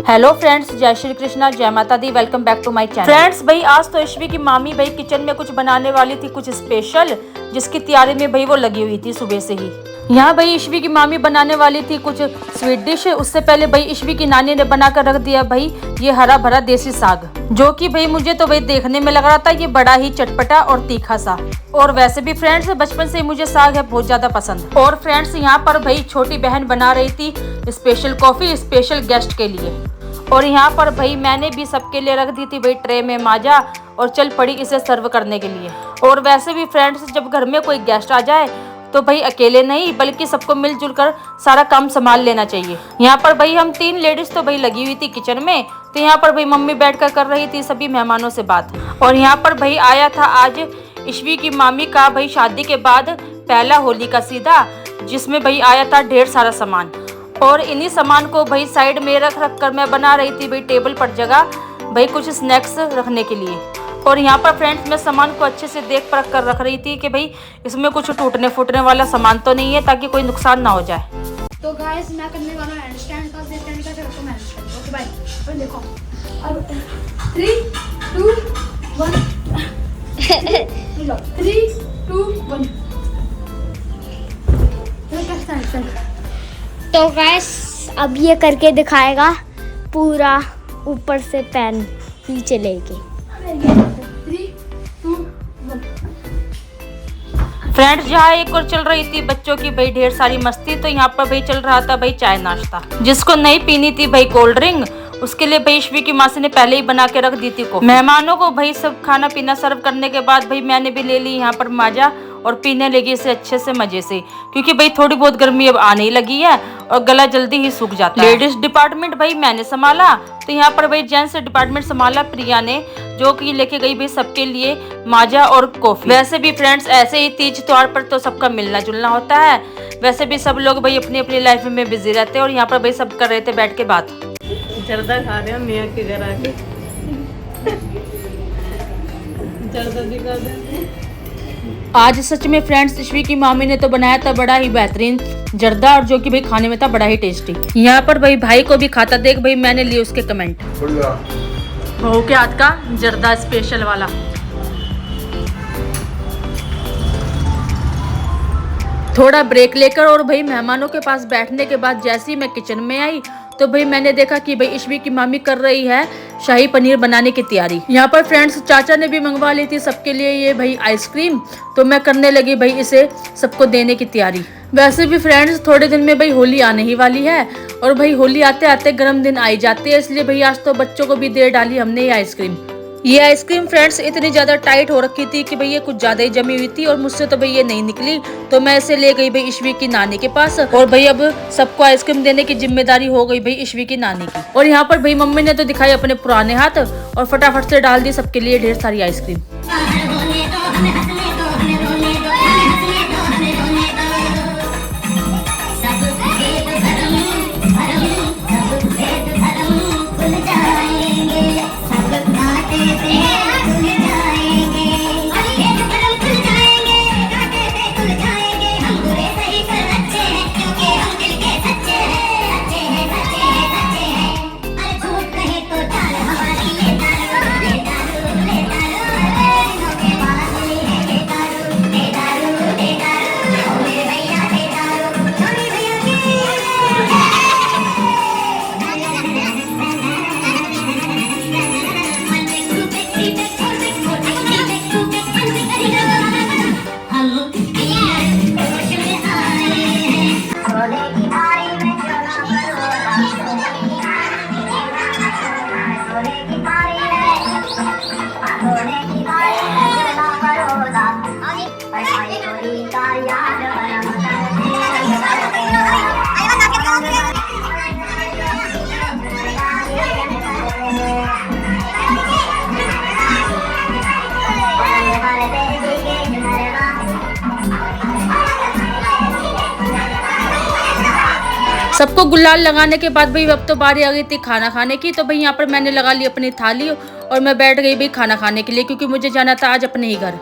Hello friends, जय श्री कृष्णा, जय माता दी। Welcome back to my channel. Friends भाई आज तो ईशवी की मामी भाई किचन में कुछ बनाने वाली थी, कुछ स्पेशल, जिसकी तैयारी में भाई वो लगी हुई थी सुबह से ही। यहाँ भाई ईशवी की मामी बनाने वाली थी कुछ स्वीट डिश। उससे पहले भाई ईशवी की नानी ने बनाकर रख दिया भाई ये हरा भरा देसी साग, जो कि भाई मुझे तो भाई देखने में लग रहा था ये बड़ा ही चटपटा और तीखा सा। और वैसे भी फ्रेंड्स बचपन से ही मुझे साग है बहुत ज्यादा पसंद। और फ्रेंड्स यहाँ पर भाई छोटी बहन बना रही थी स्पेशल कॉफी स्पेशल गेस्ट के लिए। और यहाँ पर भाई मैंने भी सबके लिए रख दी थी भाई ट्रे में माजा और चल पड़ी इसे सर्व करने के लिए। और वैसे भी फ्रेंड्स जब घर में कोई गेस्ट आ जाए तो भाई अकेले नहीं बल्कि सबको मिलजुल कर सारा काम संभाल लेना चाहिए। यहाँ पर भाई हम 3 लेडीज तो भाई लगी हुई थी किचन में, तो यहाँ पर भाई मम्मी बैठकर कर रही थी सभी मेहमानों से बात। और यहाँ पर भाई आया था आज ईशवी की मामी का भाई शादी के बाद पहला होली का सीधा, जिसमें भाई आया था ढेर सारा सामान। और इन्हीं सामान को भाई साइड में रख कर मैं बना रही थी भाई टेबल पर जगह भाई कुछ स्नैक्स रखने के लिए। और यहाँ पर फ्रेंड्स मैं सामान को अच्छे से देख परख कर रख रही थी कि भाई इसमें कुछ टूटने फूटने वाला सामान तो नहीं है, ताकि कोई नुकसान ना हो जाए। तो गाइस मैं करने वाला हूं हैंडस्टैंड का, स्टैंड का चलो मैं हैंडस्टैंड। Okay bye. और देखो अब 3 2 1 लो 3 2 1 तो गैस अब ये करके दिखाएगा पूरा ऊपर से पैन नीचे लेके। 3 2 1 फ्रेंड्स यहाँ एक और चल रही थी बच्चों की भाई ढेर सारी मस्ती, तो यहाँ पर भाई चल रहा था भाई चाय नाश्ता। जिसको नहीं पीनी थी भाई कोल्ड ड्रिंक, उसके लिए भाई ईशवी की माँ ने पहले ही बना के रख दी थी को। मेहमानों को भाई सब खाना पीना सर्व करने के बाद भाई मैंने भी ले ली यहाँ पर माजा और पीने लगी इसे अच्छे से मजे से, क्योंकि भाई थोड़ी बहुत गर्मी अब आने ही लगी है और गला जल्दी ही सूख जाता है। लेडीज डिपार्टमेंट भाई मैंने संभाला, तो यहाँ पर भाई जेंट्स डिपार्टमेंट संभाला प्रिया ने, जो कि लेके गई भाई सबके लिए माजा और कॉफी। वैसे भी फ्रेंड्स ऐसे ही तीज त्योहार पर तो सबका मिलना जुलना होता है। वैसे भी सब लोग भाई अपनी अपनी लाइफ में बिजी रहते हैं और यहाँ पर भाई सब कर रहे थे बैठ के बात। जर्दा खा रहे हो मियाँ के घर आके। जर्दा दिखा दे। आज सच में फ्रेंड्स ईशवी की मामी ने तो बनाया था बड़ा ही बेहतरीन जर्दा, और जो कि भाई खाने में था बड़ा ही टेस्टी। यहाँ पर भाई को भी खाता देख भाई मैंने लिए उसके कमेंट। हो के हाथ का जर्दा स्पेशल वाला। थोड़ा ब्रेक लेकर और भाई मेहमानों के पास बैठने के बाद जैसे ही मैं किचन में आई तो भाई मैंने देखा कि भाई ईशवी की मामी कर रही है शाही पनीर बनाने की तैयारी। यहाँ पर फ्रेंड्स चाचा ने भी मंगवा ली थी सबके लिए ये भाई आइसक्रीम, तो मैं करने लगी भाई इसे सबको देने की तैयारी। वैसे भी फ्रेंड्स थोड़े दिन में भाई होली आने ही वाली है और भाई होली आते आते गर्म दिन आई जाते हैं, इसलिए भाई आज तो बच्चों को भी दे डाली हमने ये आइसक्रीम। ये आइसक्रीम फ्रेंड्स इतनी ज्यादा टाइट हो रखी थी कि भाई ये कुछ ज्यादा ही जमी हुई थी और मुझसे तो भाई ये नहीं निकली, तो मैं इसे ले गई भाई ईशवी की नानी के पास। और भाई अब सबको आइसक्रीम देने की जिम्मेदारी हो गई भाई ईशवी की नानी की। और यहाँ पर भाई मम्मी ने तो दिखाई अपने पुराने हाथ और फटाफट से डाल दी सबके लिए ढेर सारी आइसक्रीम। सबको गुलाल लगाने के बाद भाई अब तो बारी आ गई थी खाना खाने की। तो भाई यहाँ पर मैंने लगा ली अपनी थाली और मैं बैठ गई भाई खाना खाने के लिए, क्योंकि मुझे जाना था आज अपने ही घर।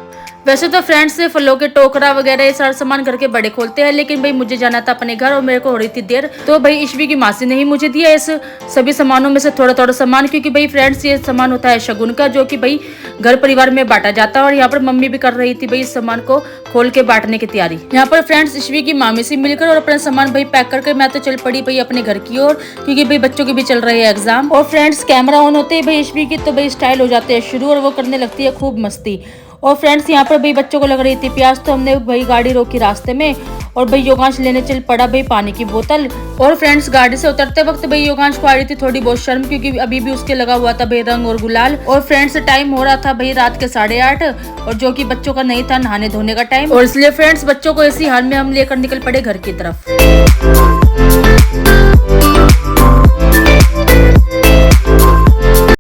वैसे तो फ्रेंड्स से फलों के टोकरा वगैरह ये सारा सामान घर के बड़े खोलते हैं, लेकिन भाई मुझे जाना था अपने घर और मेरे को हो रही थी देर, तो भाई ईशवी की मासी ने ही मुझे दिया इस सभी सामानों में से थोड़ा थोड़ा सामान, क्योंकि भाई फ्रेंड्स ये सामान होता है शगुन का, जो कि भाई घर परिवार में बांटा जाता है। और यहाँ पर मम्मी भी कर रही थी भाई इस सामान को खोल के बांटने की तैयारी। यहाँ पर फ्रेंड्स ईशवी की मामी से मिलकर और अपना सामान भाई पैक करके मैं तो चल पड़ी भाई अपने घर की ओर, क्योंकि भाई बच्चों के भी चल रहे हैं एग्जाम। और फ्रेंड्स कैमरा ऑन होते हैं भाई ईशवी की तो भाई स्टाइल हो जाते हैं शुरू और वो करने लगती है खूब मस्ती। और फ्रेंड्स यहाँ पर भाई बच्चों को लग रही थी प्यास, तो हमने भाई गाड़ी रोकी रास्ते में और भाई योगांश लेने चल पड़ा भाई पानी की बोतल। और फ्रेंड्स गाड़ी से उतरते वक्त भाई योगांश को आ रही थी थोड़ी बहुत शर्म, क्योंकि अभी भी उसके लगा हुआ था भाई रंग और गुलाल। और फ्रेंड्स टाइम हो रहा था भाई रात के 8:30 और जो कि बच्चों का नहीं था नहाने धोने का टाइम, और इसलिए फ्रेंड्स बच्चों को इसी हाल में हम लेकर निकल पड़े घर की तरफ।